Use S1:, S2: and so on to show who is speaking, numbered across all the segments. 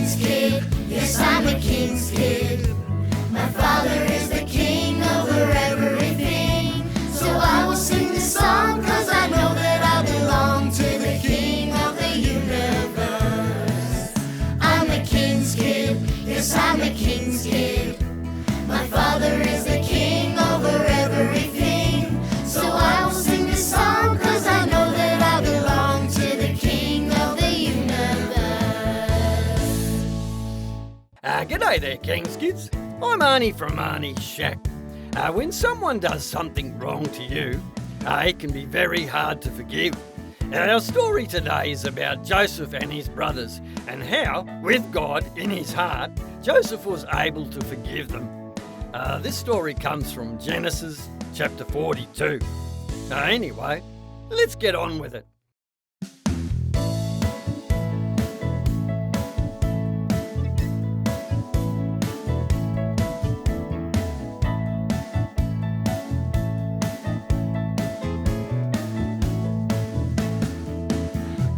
S1: king's kid. Yes, I'm a king's kid. My father is the king over everything. So I will sing this song, 'cause I know that I belong to the king of the universe. I'm a king's kid. Yes, I'm a king's kid. My father is the king over everything. So I will sing this song, 'cause I know that I belong to the king of the universe.
S2: G'day there, King's Kids. I'm Arnie from Arnie's Shack. When someone does something wrong to you, it can be very hard to forgive. Our story today is about Joseph and his brothers, and how, with God in his heart, Joseph was able to forgive them. This story comes from Genesis chapter 42. Anyway, let's get on with it.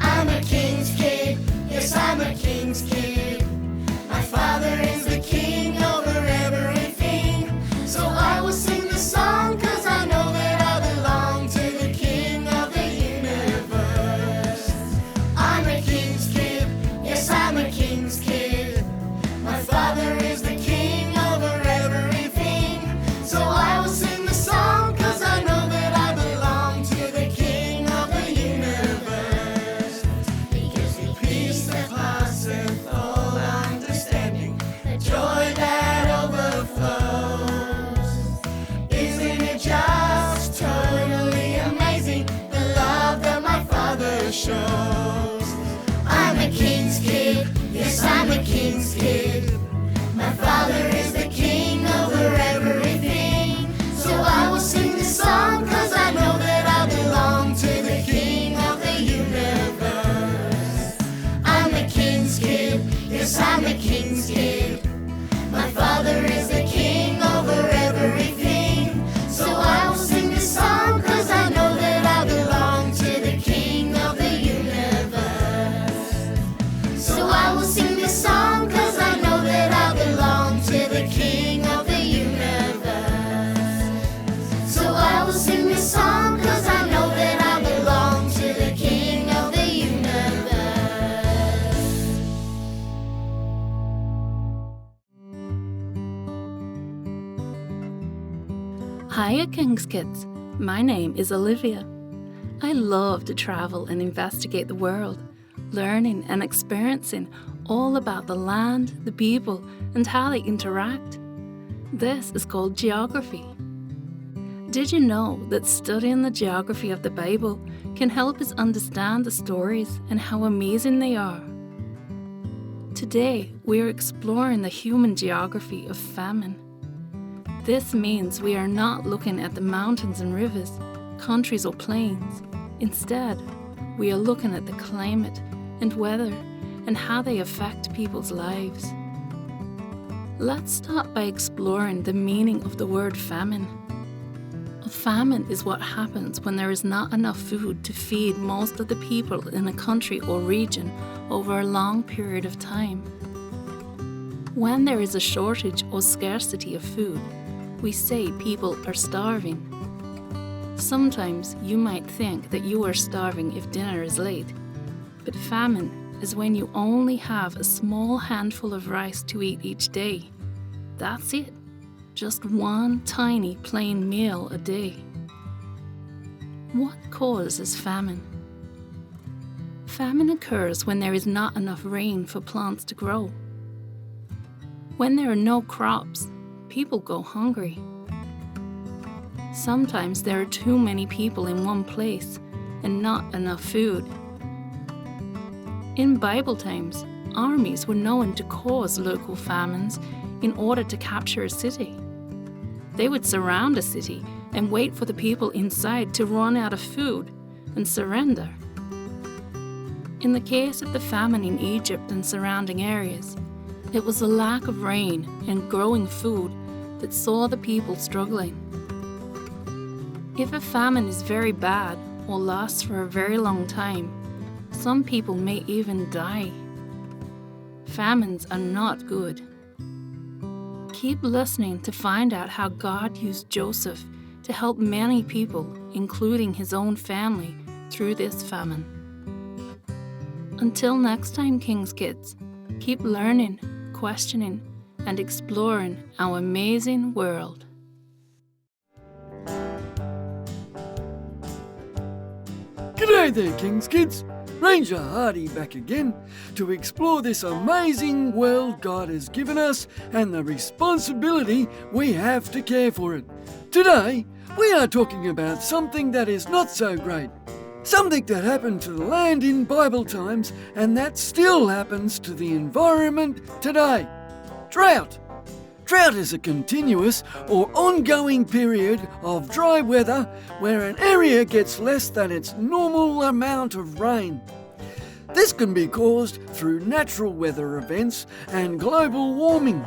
S1: I'm a king's kid. Yes, I'm a king's kid. My father is the king over everything. So I will sing this song, 'cause I know that I belong to the king of the universe. I'm a king's kid. Yes, I'm a king's kid. My father is the king over everything. So I will sing this song, 'cause I know that I belong to the king of the universe. He gives me peace that passeth all understanding, the joy that overflows. Isn't it just totally amazing, the love that my Father shows? I'm a king's kid. Yes, I'm a king's kid. My Father is the king over everything. So I will sing this song, 'cause I know that I belong to the king of the universe. I'm a king's kid. Yes, I'm a king's kid. My Father is the king over everything. So I will sing this song, 'cause I know that I belong to the king of the universe. So I will sing this song, 'cause I know that I belong to the king of the universe. So I will sing this song, 'cause I know that I belong to the king of the universe.
S3: Hiya, King's Kids. My name is Olivia. I love to travel and investigate the world, learning and experiencing all about the land, the people, and how they interact. This is called geography. Did you know that studying the geography of the Bible can help us understand the stories and how amazing they are? Today, we are exploring the human geography of famine. This means we are not looking at the mountains and rivers, countries or plains. Instead, we are looking at the climate and weather and how they affect people's lives. Let's start by exploring the meaning of the word famine. A famine is what happens when there is not enough food to feed most of the people in a country or region over a long period of time. When there is a shortage or scarcity of food, we say people are starving. Sometimes you might think that you are starving if dinner is late, but famine is when you only have a small handful of rice to eat each day. That's it, just one tiny plain meal a day. What causes famine? Famine occurs when there is not enough rain for plants to grow. When there are no crops, people go hungry. Sometimes there are too many people in one place and not enough food. In Bible times, armies were known to cause local famines in order to capture a city. They would surround a city and wait for the people inside to run out of food and surrender. In the case of the famine in Egypt and surrounding areas, it was the lack of rain and growing food that saw the people struggling. If a famine is very bad or lasts for a very long time, some people may even die. famines are not good. Keep listening to find out how God used Joseph to help many people, including his own family, through this famine. Until next time, King's Kids, keep learning, questioning, and exploring our amazing world.
S4: G'day there, King's Kids. Ranger Hardy back again to explore this amazing world God has given us and the responsibility we have to care for it. Today, we are talking about something that is not so great. Something that happened to the land in Bible times and that still happens to the environment today. Drought. Drought is a continuous or ongoing period of dry weather where an area gets less than its normal amount of rain. This can be caused through natural weather events and global warming,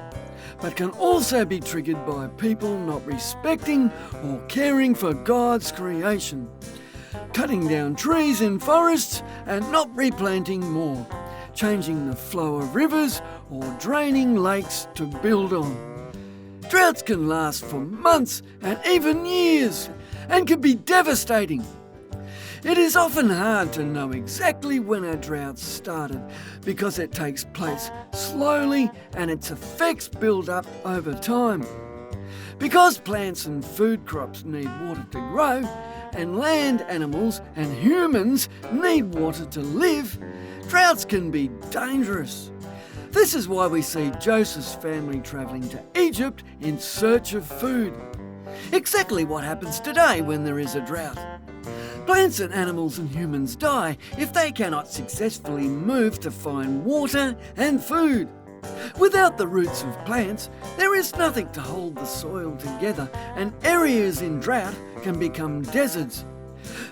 S4: but can also be triggered by people not respecting or caring for God's creation, cutting down trees in forests and not replanting more, changing the flow of rivers or draining lakes to build on. Droughts can last for months and even years and can be devastating. It is often hard to know exactly when a drought started because it takes place slowly and its effects build up over time. Because plants and food crops need water to grow, and land animals and humans need water to live, droughts can be dangerous. This is why we see Joseph's family travelling to Egypt in search of food. Exactly what happens today when there is a drought. Plants and animals and humans die if they cannot successfully move to find water and food. Without the roots of plants, there is nothing to hold the soil together, and areas in drought can become deserts.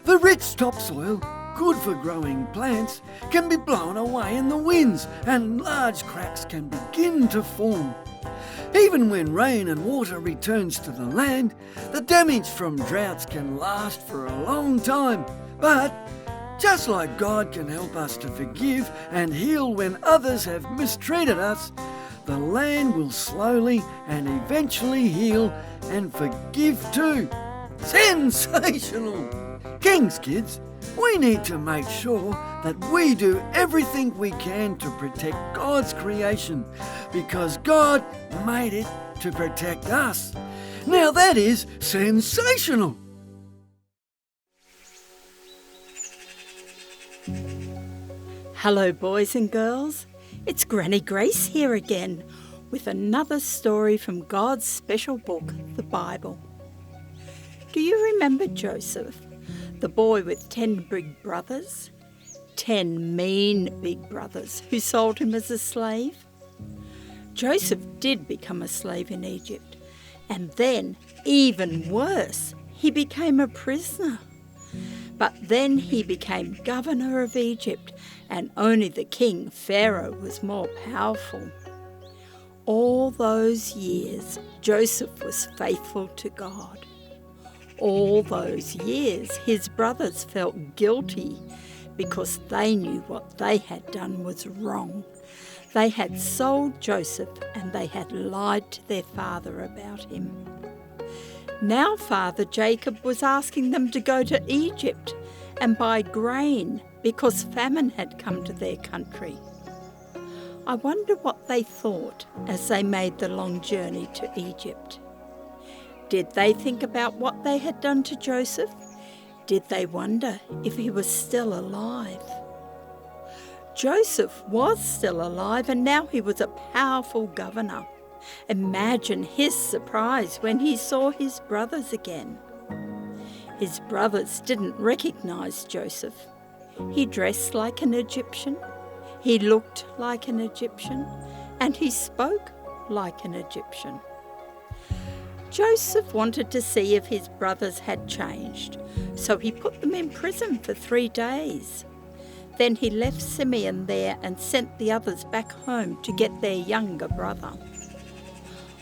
S4: The rich topsoil, good for growing plants, can be blown away in the winds and large cracks can begin to form. Even when rain and water returns to the land, the damage from droughts can last for a long time. But just like God can help us to forgive and heal when others have mistreated us, the land will slowly and eventually heal and forgive too. Sensational! King's Kids, we need to make sure that we do everything we can to protect God's creation because God made it to protect us. Now that is sensational!
S5: Hello, boys and girls. It's Granny Grace here again with another story from God's special book, the Bible. Do you remember Joseph, the boy with 10 big brothers? 10 mean big brothers who sold him as a slave? Joseph did become a slave in Egypt, and then, even worse, he became a prisoner. But then he became governor of Egypt, and only the king, Pharaoh, was more powerful. All those years, Joseph was faithful to God. All those years, his brothers felt guilty because they knew what they had done was wrong. They had sold Joseph and they had lied to their father about him. Now Father Jacob was asking them to go to Egypt and buy grain because famine had come to their country. I wonder what they thought as they made the long journey to Egypt. Did they think about what they had done to Joseph? Did they wonder if he was still alive? Joseph was still alive and now he was a powerful governor. Imagine his surprise when he saw his brothers again. His brothers didn't recognize Joseph. He dressed like an Egyptian, he looked like an Egyptian, and he spoke like an Egyptian. Joseph wanted to see if his brothers had changed, so he put them in prison for 3 days. Then he left Simeon there and sent the others back home to get their younger brother.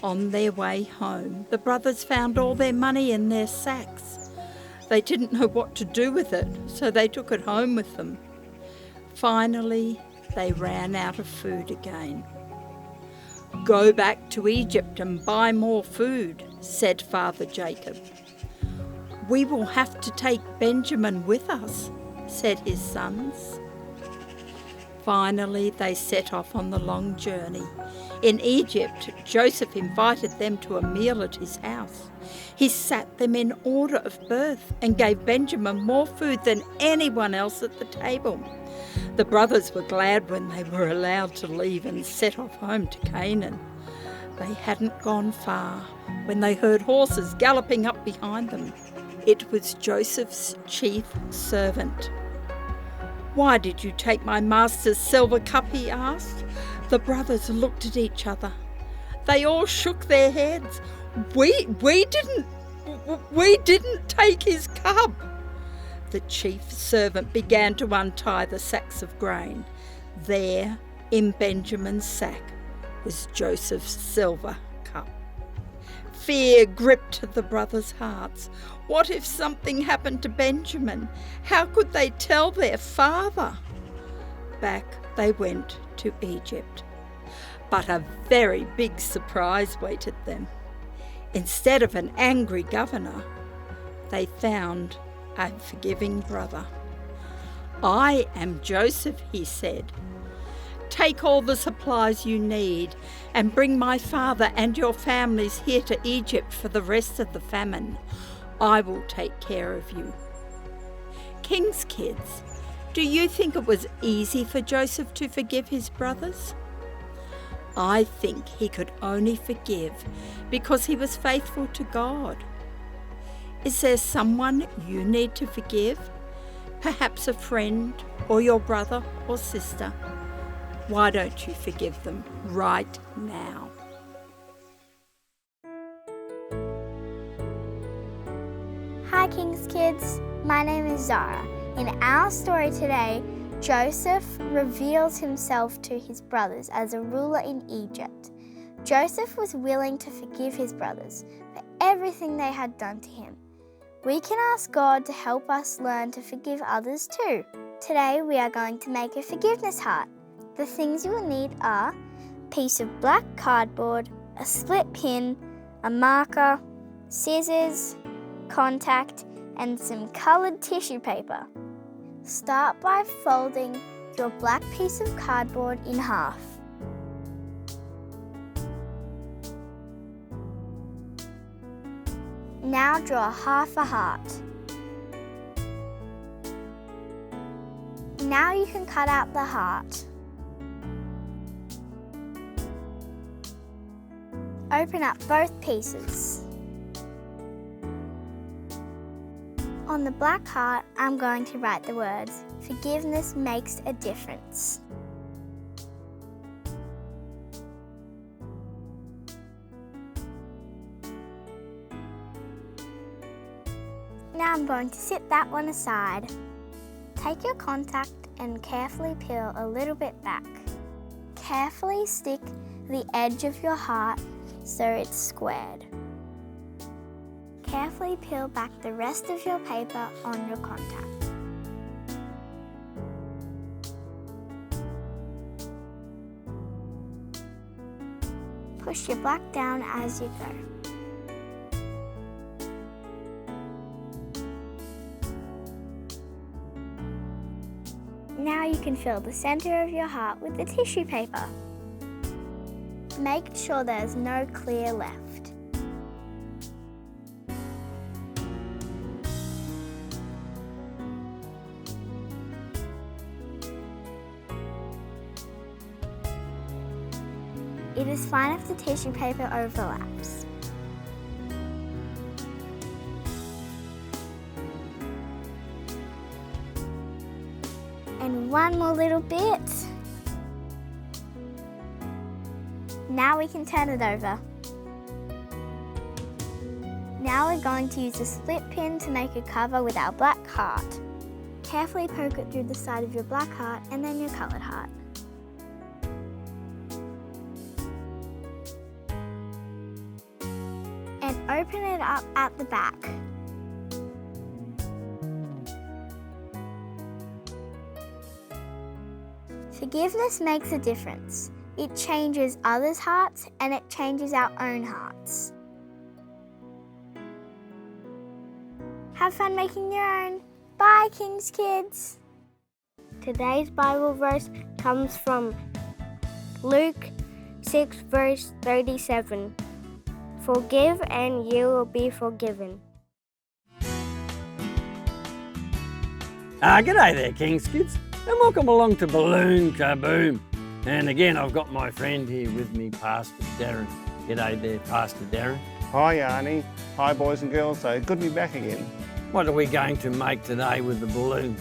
S5: On their way home, the brothers found all their money in their sacks. They didn't know what to do with it, so they took it home with them. Finally, they ran out of food again. "Go back to Egypt and buy more food," said Father Jacob. "We will have to take Benjamin with us," said his sons. Finally, they set off on the long journey. In Egypt, Joseph invited them to a meal at his house. He sat them in order of birth and gave Benjamin more food than anyone else at the table. The brothers were glad when they were allowed to leave and set off home to Canaan. They hadn't gone far when they heard horses galloping up behind them. It was Joseph's chief servant. "Why did you take my master's silver cup?" he asked. The brothers looked at each other. They all shook their heads. We didn't take his cup." The chief servant began to untie the sacks of grain. There, in Benjamin's sack, was Joseph's silver cup. Fear gripped the brothers' hearts. What if something happened to Benjamin? How could they tell their father? Back they went to Egypt. But a very big surprise waited them. Instead of an angry governor, they found a forgiving brother. "I am Joseph," he said. "Take all the supplies you need and bring my father and your families here to Egypt for the rest of the famine. I will take care of you." King's kids, do you think it was easy for Joseph to forgive his brothers? I think he could only forgive because he was faithful to God. Is there someone you need to forgive? Perhaps a friend or your brother or sister? Why don't you forgive them right now?
S6: Hi King's Kids, my name is Zara. In our story today, Joseph reveals himself to his brothers as a ruler in Egypt. Joseph was willing to forgive his brothers for everything they had done to him. We can ask God to help us learn to forgive others too. Today we are going to make a forgiveness heart. The things you will need are a piece of black cardboard, a split pin, a marker, scissors, contact, and some coloured tissue paper. Start by folding your black piece of cardboard in half. Now draw half a heart. Now you can cut out the heart. Open up both pieces. On the black heart, I'm going to write the words, "Forgiveness makes a difference." Now I'm going to sit that one aside. Take your contact and carefully peel a little bit back. Carefully stick the edge of your heart so it's squared. Carefully peel back the rest of your paper on your contact. Push your black down as you go. Now you can fill the center of your heart with the tissue paper. Make sure there's no clear left. It is fine if the tissue paper overlaps. And one more little bit. Now we can turn it over. Now we're going to use a split pin to make a cover with our black heart. Carefully poke it through the side of your black heart and then your coloured heart. And open it up at the back. Forgiveness makes a difference. It changes others' hearts and it changes our own hearts. Have fun making your own. Bye, King's Kids. Today's Bible verse comes from Luke 6 verse 37. Forgive and you will be forgiven.
S2: G'day there, King's Kids, and welcome along to Balloon Kaboom. And again, I've got my friend here with me, Pastor Darren. G'day there, Pastor Darren.
S7: Hi Arnie, hi boys and girls, so good to be back again.
S2: What are we going to make today with the balloons?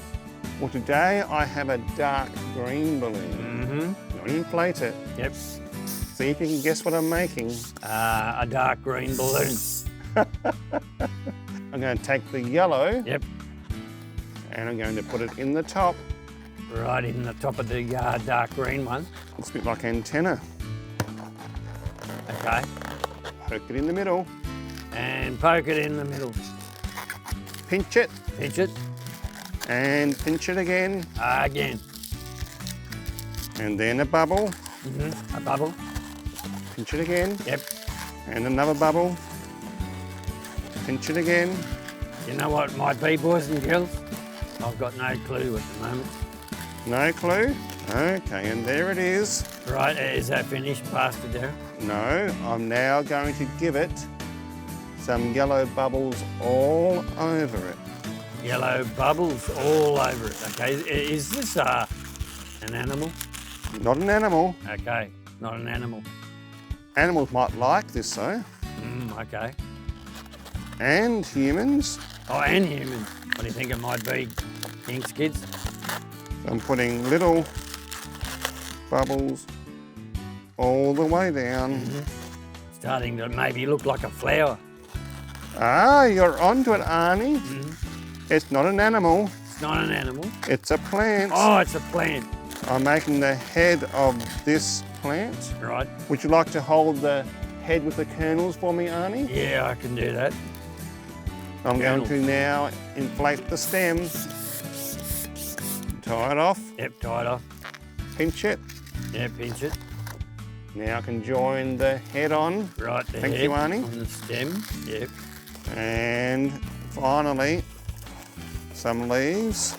S7: Well today I have a dark green balloon.
S2: Mm-hmm.
S7: Not inflate it.
S2: Yep.
S7: See if you can guess what I'm making.
S2: A dark green balloon.
S7: I'm going to take the yellow
S2: Yep.
S7: and I'm going to put it in the top.
S2: Right in the top of the dark green one.
S7: It's a bit like antenna.
S2: Okay.
S7: Poke it in the middle,
S2: And poke it in the middle.
S7: pinch it
S2: Pinch it.
S7: and pinch it again.
S2: Again.
S7: And then a bubble,
S2: Mm-hmm. A bubble.
S7: pinch it again.
S2: Yep.
S7: And another bubble, pinch it again.
S2: You know what it might be, boys and girls? I've got no clue at the moment.
S7: No clue? Okay, and there it is.
S2: Right, is that finished, Pastor Darren?
S7: No, I'm now going to give it some yellow bubbles all over it.
S2: Yellow bubbles all over it. Okay, is this an animal?
S7: Not an animal.
S2: Okay, not an animal.
S7: Animals might like this though.
S2: Okay.
S7: And humans.
S2: Oh, and humans. What do you think it might be, King's Kids?
S7: I'm putting little bubbles all the way down.
S2: Starting to maybe look like a flower.
S7: Ah, you're onto it, Arnie. It's not an animal,
S2: It's not an animal.
S7: it's a plant.
S2: Oh, it's a plant.
S7: I'm making the head of this plant.
S2: Right.
S7: Would you like to hold the head with the kernels for me, Arnie?
S2: Yeah, I can do that.
S7: I'm going
S2: Kernels.
S7: to now inflate the stem. Tie it off,
S2: Yep, tie it off.
S7: pinch it.
S2: Yeah, pinch it.
S7: Now I can join the head on.
S2: Right, the
S7: Thank
S2: head
S7: you, Arnie.
S2: on the stem. Yep.
S7: And finally, some leaves.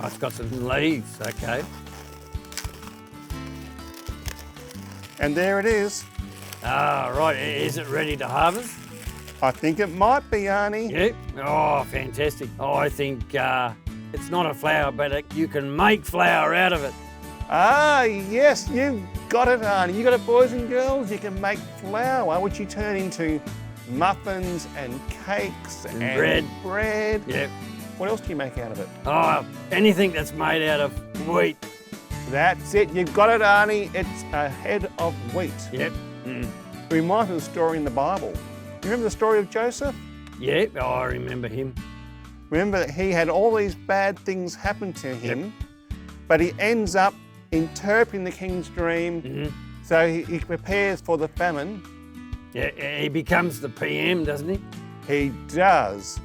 S2: I've got some leaves, okay.
S7: And there it is.
S2: Ah, right, is it ready to harvest?
S7: I think it might be, Arnie.
S2: Yep. Oh, fantastic. Oh, I think it's not a flower, but you can make flour out of it.
S7: Ah, yes, you've got it, Arnie. You got it, boys and girls. You can make flour, which you turn into muffins and cakes and bread.
S2: Yep.
S7: What else do you make out of it?
S2: Oh, anything that's made out of wheat.
S7: That's it. You've got it, Arnie. It's a head of wheat.
S2: Yep.
S7: It reminds me of the story in the Bible. You remember the story of Joseph?
S2: Yep. Oh, I remember him.
S7: Remember that he had all these bad things happen to him, but he ends up interpreting the king's dream, so he prepares for the famine.
S2: Yeah, he becomes the PM, doesn't he?
S7: He does.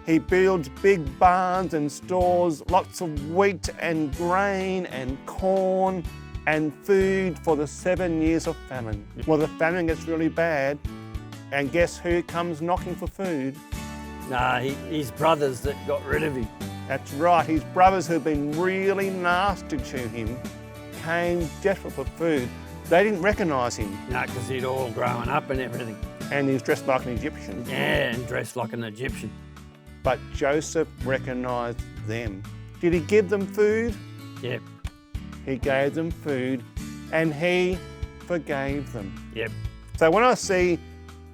S7: He builds big barns and stores lots of wheat and grain and corn and food for the 7 years of famine. Well, the famine gets really bad, and guess who comes knocking for food?
S2: Nah, his brothers that got rid of him.
S7: That's right, his brothers who've been really nasty to him came desperate for food. They didn't recognise him,
S2: No, because he'd all grown up and everything.
S7: and he was dressed like an Egyptian.
S2: Yeah, and dressed like an Egyptian.
S7: But Joseph recognised them. Did he give them food?
S2: Yep.
S7: He gave them food, and he forgave them.
S2: Yep.
S7: So when I see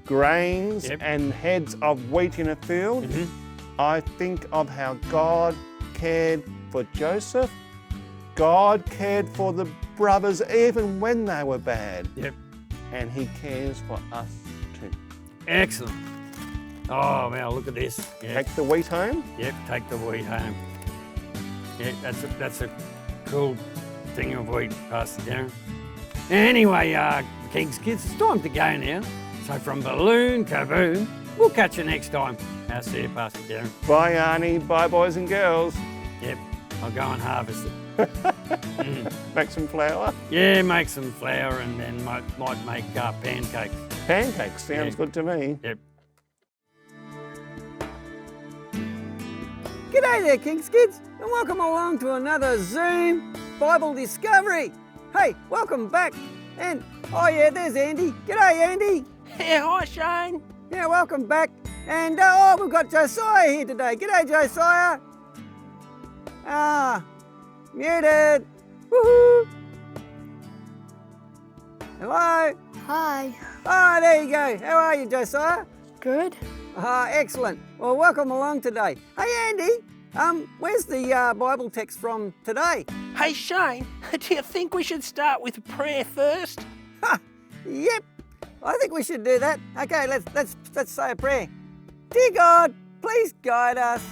S7: grains
S2: Yep.
S7: and heads of wheat in a field, I think of how God cared for Joseph. God cared for the brothers even when they were bad.
S2: Yep.
S7: And he cares for us too.
S2: Excellent. Oh, wow, look at this. Yep.
S7: Take the wheat home.
S2: Yep, take the wheat home. Yeah, that's a cool thing of wheat, Pastor Darren. Anyway, King's Kids, it's time to go now. So from Balloon Kaboom, we'll catch you next time. I'll see you, Pastor Darren.
S7: Bye, Arnie. Bye, boys and girls.
S2: Yep, I'll go and harvest it.
S7: Make some flour.
S2: Yeah, make some flour and then might make pancakes.
S7: Pancakes sounds
S2: Yeah.
S7: good to me.
S2: Yep.
S8: G'day there, King's Kids, and welcome along to another Zoom Bible Discovery. Hey, welcome back. And, oh yeah, there's Andy. G'day, Andy.
S9: Yeah, hi Shane.
S8: Yeah, welcome back. And, we've got Josiah here today. G'day, Josiah. Muted. Woohoo. Hello.
S6: Hi.
S8: Oh, there you go. How are you, Josiah?
S6: Good.
S8: Excellent. Well, welcome along today. Hey, Andy, where's the Bible text from today?
S9: Hey Shane, do you think we should start with prayer first?
S8: Yep, I think we should do that. Okay, let's say a prayer. Dear God, please guide us.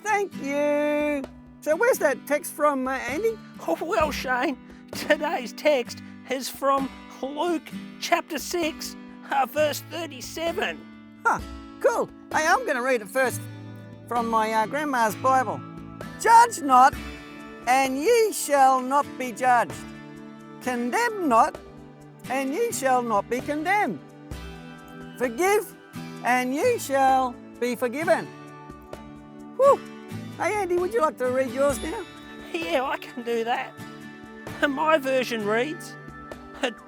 S8: Thank you. So where's that text from, Andy?
S9: Oh, well Shane, today's text is from Luke chapter 6, verse 37.
S8: Cool. Hey, I'm going to read it first from my grandma's Bible. Judge not, and ye shall not be judged. Condemn not, and ye shall not be condemned. Forgive, and ye shall be forgiven. Whew. Hey, Andy, would you like to read yours now?
S9: Yeah, I can do that. My version reads,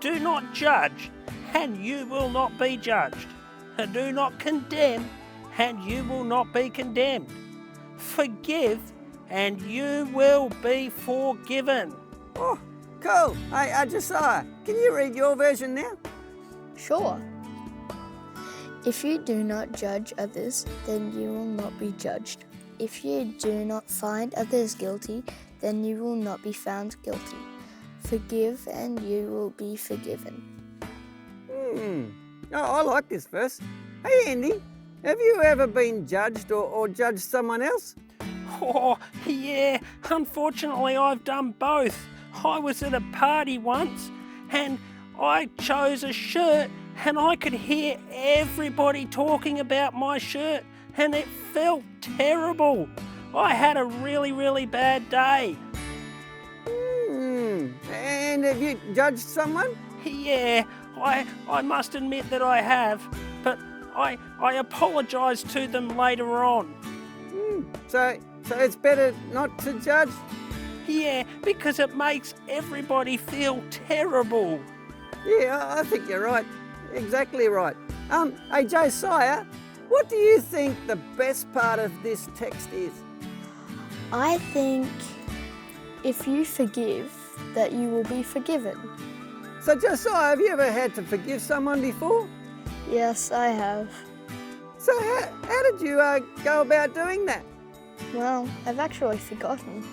S9: do not judge, and you will not be judged. Do not condemn, and you will not be condemned. Forgive, and you will be forgiven.
S8: Oh, cool. Hey, Josiah, can you read your version now?
S6: Sure. If you do not judge others, then you will not be judged. If you do not find others guilty, then you will not be found guilty. Forgive, and you will be forgiven.
S8: Oh, I like this verse. Hey, Andy, have you ever been judged or judged someone else?
S9: Oh, yeah, unfortunately I've done both. I was at a party once and I chose a shirt and I could hear everybody talking about my shirt and it felt terrible. I had a really, really bad day.
S8: And have you judged someone?
S9: Yeah, I must admit that I have, but I apologise to them later on.
S8: So it's better not to judge?
S9: Yeah, because it makes everybody feel terrible.
S8: Yeah, I think you're right. Exactly right. Hey, Josiah, what do you think the best part of this text is?
S6: I think if you forgive, that you will be forgiven.
S8: So, Josiah, have you ever had to forgive someone before?
S6: Yes, I have.
S8: So how did you go about doing that?
S6: Well, I've actually forgotten.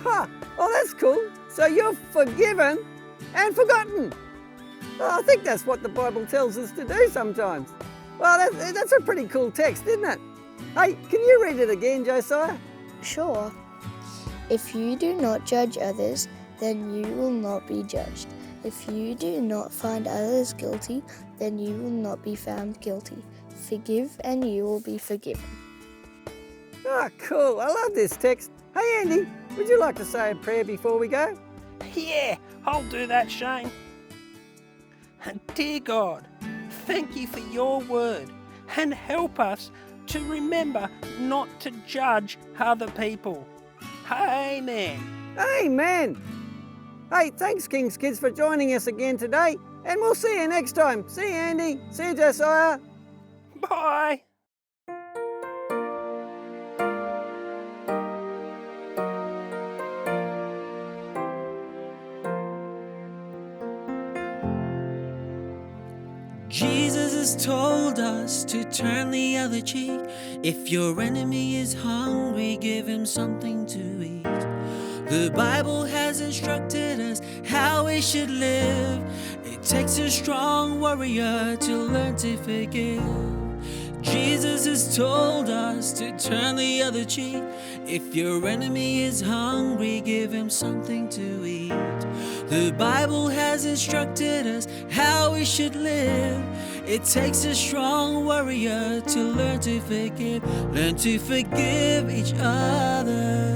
S8: Oh, that's cool. So you're forgiven and forgotten. Oh, I think that's what the Bible tells us to do sometimes. Well, that's a pretty cool text, isn't it? Hey, can you read it again, Josiah?
S6: Sure. If you do not judge others, then you will not be judged. If you do not find others guilty, then you will not be found guilty. Forgive, and you will be forgiven.
S8: Oh, cool. I love this text. Hey, Andy, would you like to say a prayer before we go?
S9: Yeah, I'll do that, Shane. And dear God, thank you for your word and help us to remember not to judge other people. Amen.
S8: Amen. Hey, thanks, King's Kids, for joining us again today, and we'll see you next time. See you, Andy. See you, Josiah.
S9: Bye.
S10: Jesus has told us to turn the other cheek. If your enemy is hungry, give him something to eat. The Bible has instructed us how we should live. It takes a strong warrior to learn to forgive. Jesus has told us to turn the other cheek. If your enemy is hungry, give him something to eat. The Bible has instructed us how we should live. It takes a strong warrior to learn to forgive. Learn to forgive each other.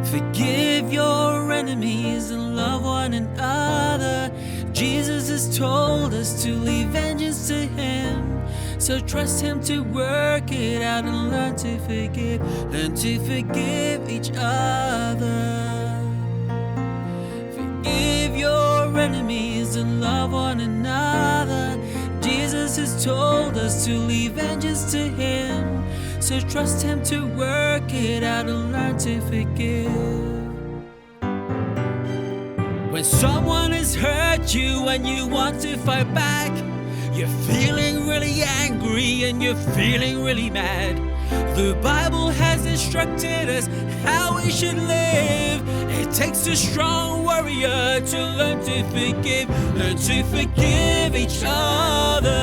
S10: Forgive your enemies and love one another. Jesus has told us to leave vengeance to him. So trust him to work it out and learn to forgive. Learn to forgive each other. Forgive your enemies and love one another. Jesus has told us to leave vengeance to him. So trust him to work it out and learn to forgive. When someone has hurt you and you want to fight back, you're feeling really angry and you're feeling really mad. The Bible has instructed us how we should live. It takes a strong warrior to learn to forgive. Learn to forgive each other.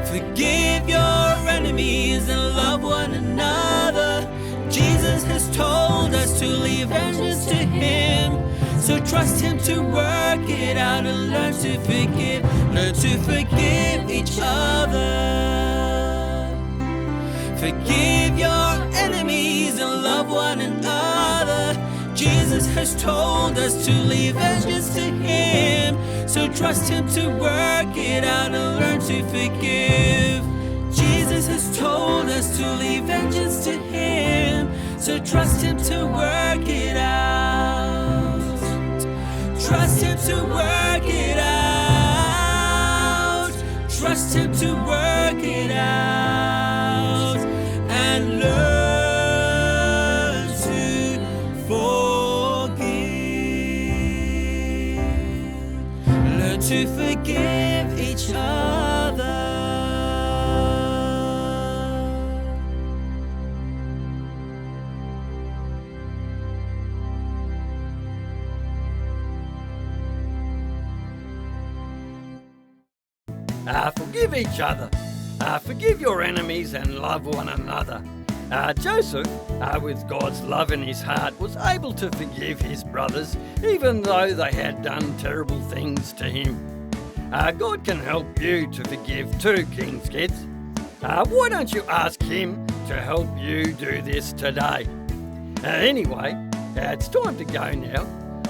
S10: Forgive your enemies and love one another. Jesus has told us to leave vengeance to him. So trust him to work it out and learn to forgive. Learn to forgive each other. Forgive your enemies and love one another. Jesus has told us to leave vengeance to him. So trust him to work it out and learn to forgive. Jesus has told us to leave vengeance to him. So trust him to work it out. Trust him to work it out. Trust him to work it out. And learn to forgive. Learn to forgive each other.
S2: Forgive each other. Forgive your enemies and love one another. Joseph, with God's love in his heart, was able to forgive his brothers, even though they had done terrible things to him. God can help you to forgive too, King's Kids. Why don't you ask him to help you do this today? Anyway, it's time to go now.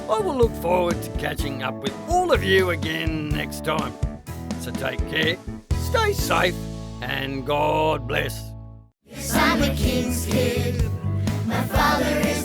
S2: I will look forward to catching up with all of you again next time. So take care, stay safe, and God bless.
S1: Yes, I'm a king's kid. My father is